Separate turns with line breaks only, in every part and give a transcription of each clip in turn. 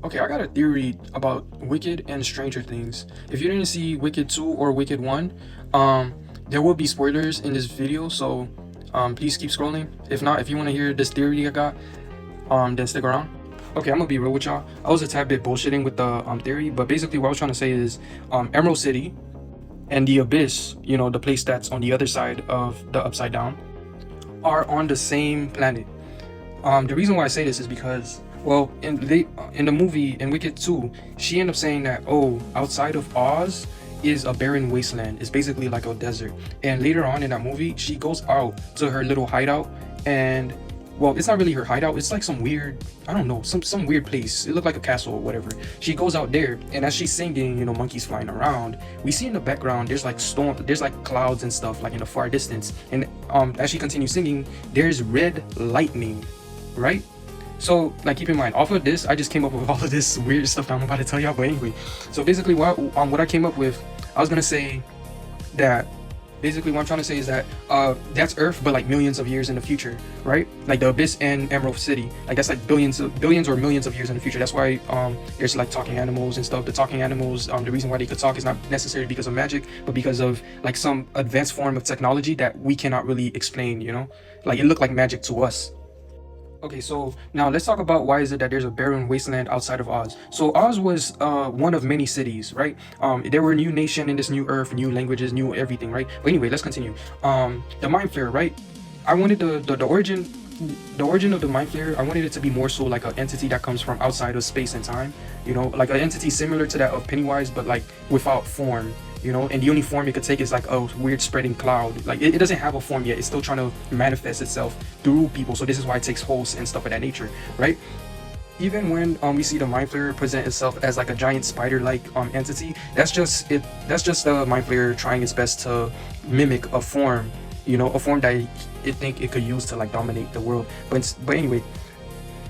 Okay, I got a theory about Wicked and Stranger Things. If you didn't see Wicked 2 or Wicked 1, um, there will be spoilers in this video, so please keep scrolling. If not, if you want to hear this theory I got, then stick around. Okay, I'm gonna be real with y'all. I was a tad bit bullshitting with the theory, but basically what I was trying to say is Emerald City and the Abyss, the place that's on the other side of the Upside Down, are on the same planet. The reason why I say this is because, well, in the movie in Wicked 2, she ended up saying that, oh, outside of Oz is a barren wasteland. It's basically like a desert. And later on in that movie, she goes out to her little hideout, and well, it's not really her hideout. It's like some weird, I don't know, some weird place. It looked like a castle or whatever. She goes out there, and as she's singing, monkeys flying around. We see in the background there's like clouds and stuff like in the far distance. And as she continues singing, there's red lightning, right? So, like, keep in mind, off of this, I just came up with all of this weird stuff that I'm about to tell y'all. But anyway, so basically, what I came up with, I was gonna say that basically what I'm trying to say is that that's Earth, but like millions of years in the future, right? Like the Abyss and Emerald City, like that's like billions or millions of years in the future. That's why there's like talking animals and stuff. The talking animals, the reason why they could talk is not necessarily because of magic, but because of like some advanced form of technology that we cannot really explain. Like it looked like magic to us. Okay, so now let's talk about why is it that there's a barren wasteland outside of Oz. So Oz was one of many cities, right? There were a new nation in this new Earth, new languages, new everything, right? But anyway, let's continue. The Mind Flayer, right? I wanted the origin of the Mind Flayer. I wanted it to be more so like an entity that comes from outside of space and time. Like an entity similar to that of Pennywise, but like without form. And the only form it could take is like a weird spreading cloud. Like it doesn't have a form yet. It's still trying to manifest itself through people. So this is why it takes hosts and stuff of that nature, right? Even when we see the Mind Flayer present itself as like a giant spider-like entity, that's just it. That's just the Mind Flayer trying its best to mimic a form, a form that it think it could use to like dominate the world. But anyway,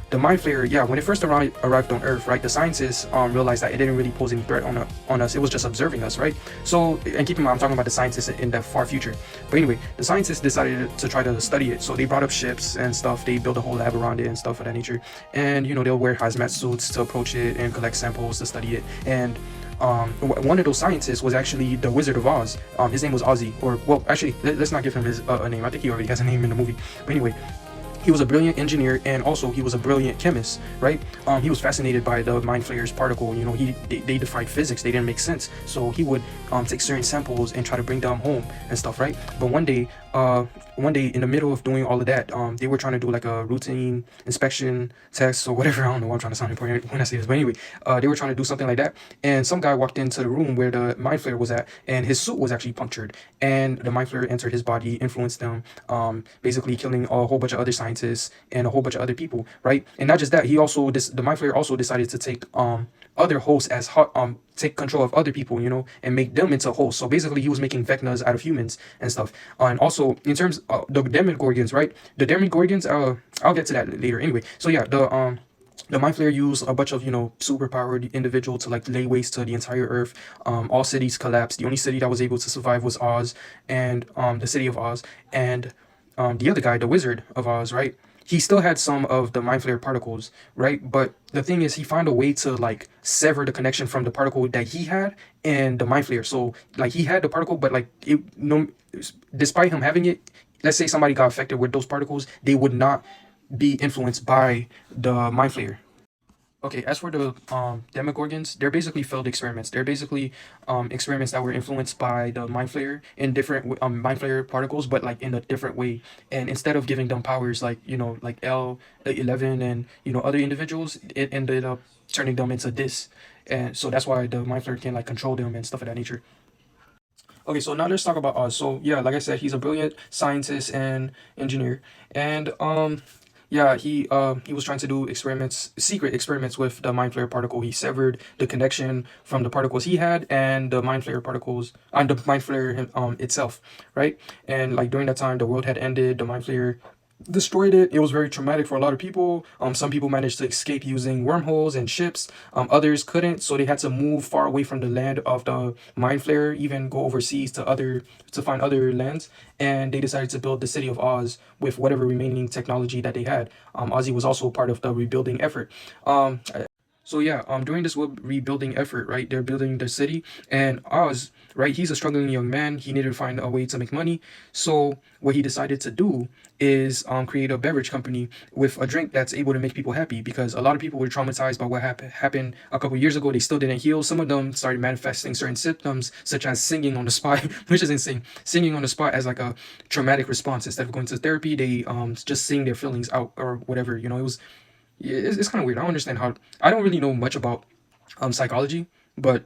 the Mind Flayer, yeah, when it first arrived on Earth, right, the scientists realized that it didn't really pose any threat on us. It was just observing us, right? So, and keep in mind, I'm talking about the scientists in the far future. But anyway, the scientists decided to try to study it. So they brought up ships and stuff. They built a whole lab around it and stuff of that nature. And they'll wear hazmat suits to approach it and collect samples to study it. And one of those scientists was actually the Wizard of Oz. His name was Ozzy, or well, actually, let's not give him his a name. I think he already has a name in the movie. But anyway, he was a brilliant engineer, and also he was a brilliant chemist, right? He was fascinated by the Mind Flayer's particle. They defied physics. They didn't make sense. So he would take certain samples and try to bring them home and stuff, right? But one day in the middle of doing all of that, they were trying to do like a routine inspection test or whatever. I don't know why I'm trying to sound important when I say this, but anyway, they were trying to do something like that, and some guy walked into the room where the Mind Flayer was at, and his suit was actually punctured, and the Mind Flayer entered his body, influenced them, basically killing a whole bunch of other scientists and a whole bunch of other people, right? And not just that, the Mind Flayer also decided to take other hosts as take control of other people, and make them into hosts. So basically, he was making Vecnas out of humans and stuff. And also, in terms of the Demogorgons, right? The Demogorgons, I'll get to that later. Anyway, so yeah, the Mind Flayer used a bunch of super powered individual to like lay waste to the entire Earth. All cities collapsed. The only city that was able to survive was Oz, and the city of Oz, and the other guy, the Wizard of Oz, right? He still had some of the Mind Flayer particles, right? But the thing is, he found a way to like sever the connection from the particle that he had and the Mind Flayer. So like he had the particle, but like despite him having it, let's say somebody got affected with those particles, they would not be influenced by the Mind Flayer. Okay, as for the Demogorgons, they're basically failed experiments. They're basically experiments that were influenced by the Mind Flayer in different Mind Flayer particles, but like in a different way. And instead of giving them powers like like L11 and other individuals, it ended up turning them into this. And so that's why the Mind Flayer can like control them and stuff of that nature. Okay, so now let's talk about Oz. So yeah, like I said, he's a brilliant scientist and engineer, and yeah, he was trying to do secret experiments with the Mind Flayer particle. He severed the connection from the particles he had and the Mind Flayer particles and the Mind Flayer itself, right? And like during that time, the world had ended. The Mind Flayer destroyed it. It was very traumatic for a lot of people. Some people managed to escape using wormholes and ships. Others couldn't, so they had to move far away from the land of the Mind Flayer, even go overseas to find other lands. And they decided to build the city of Oz with whatever remaining technology that they had. Ozzy was also part of the rebuilding effort. So yeah, during this rebuilding effort, right, they're building the city, and Oz, right, he's a struggling young man. He needed to find a way to make money. So what he decided to do is create a beverage company with a drink that's able to make people happy, because a lot of people were traumatized by what happened a couple years ago. They still didn't heal. Some of them started manifesting certain symptoms, such as singing on the spot, which is insane. Singing on the spot as like a traumatic response. Instead of going to therapy, they just sing their feelings out or whatever. You know, it was, yeah, it's kind of weird. I don't understand how. I don't really know much about psychology, but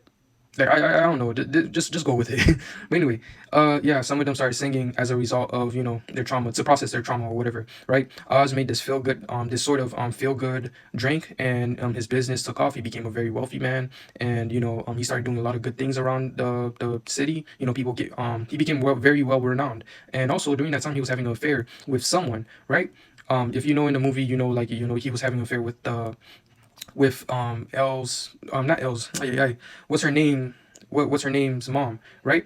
like I don't know. Just go with it. But anyway, yeah, some of them started singing as a result of, you know, their trauma, to process their trauma or whatever, right? Oz made this feel good, this sort of feel good drink, and his business took off. He became a very wealthy man, and you know, he started doing a lot of good things around the city. You know, people get he became very well renowned, and also during that time he was having an affair with someone, right? If you know in the movie, you know, like, you know, he was having an affair with Elle's, not Elle's, what's her name, what's her name's mom, right?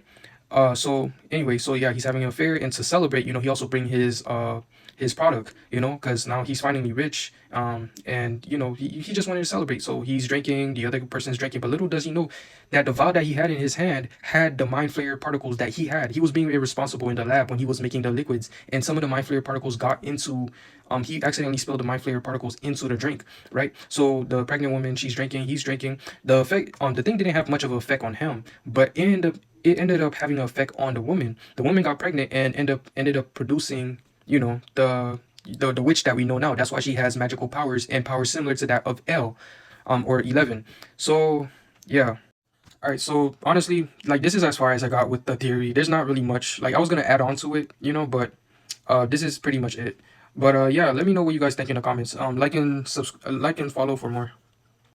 So anyway, so yeah, he's having an affair, and to celebrate, you know, he also bring his product, you know, because now he's finally rich, and you know, he just wanted to celebrate, so he's drinking, the other person's drinking, but little does he know that the vial that he had in his hand had the mind flayer particles that he had. He was being irresponsible in the lab when he was making the liquids, and some of the mind flayer particles got into, he accidentally spilled the mind flayer particles into the drink, right? So the pregnant woman, she's drinking, he's drinking. The effect, the thing didn't have much of an effect on him, but it ended up having an effect on the woman. The woman got pregnant and ended up producing, you know, the witch that we know now. That's why she has magical powers, and powers similar to that of Elle, or 11. So yeah. All right, so honestly, like, this is as far as I got with the theory. There's not really much. Like, I was gonna add on to it, you know, but this is pretty much it. But yeah, let me know what you guys think in the comments. Like and follow for more.